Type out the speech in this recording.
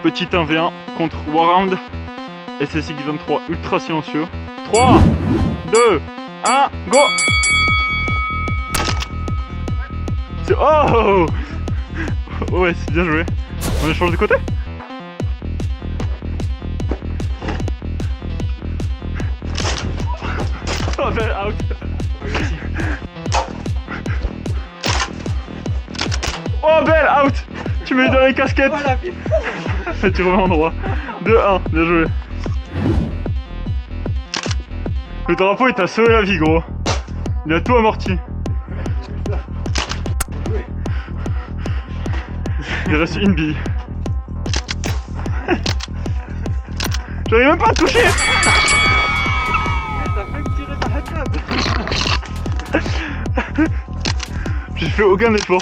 Petit 1v1 contre Warhound. SSX23 ultra silencieux. 3, 2, 1, go! Oh! Ouais, c'est bien joué. On échange de côté? Oh, belle out! Oh, belle out! Tu m'as eu dans les casquettes! Tu remets en droit. 2-1, bien joué. Le drapeau il t'a sauvé la vie, gros. Il a tout amorti. Il reste une bille. J'arrive même pas à toucher. T'as fait me tirer par la table. J'ai fait aucun effort.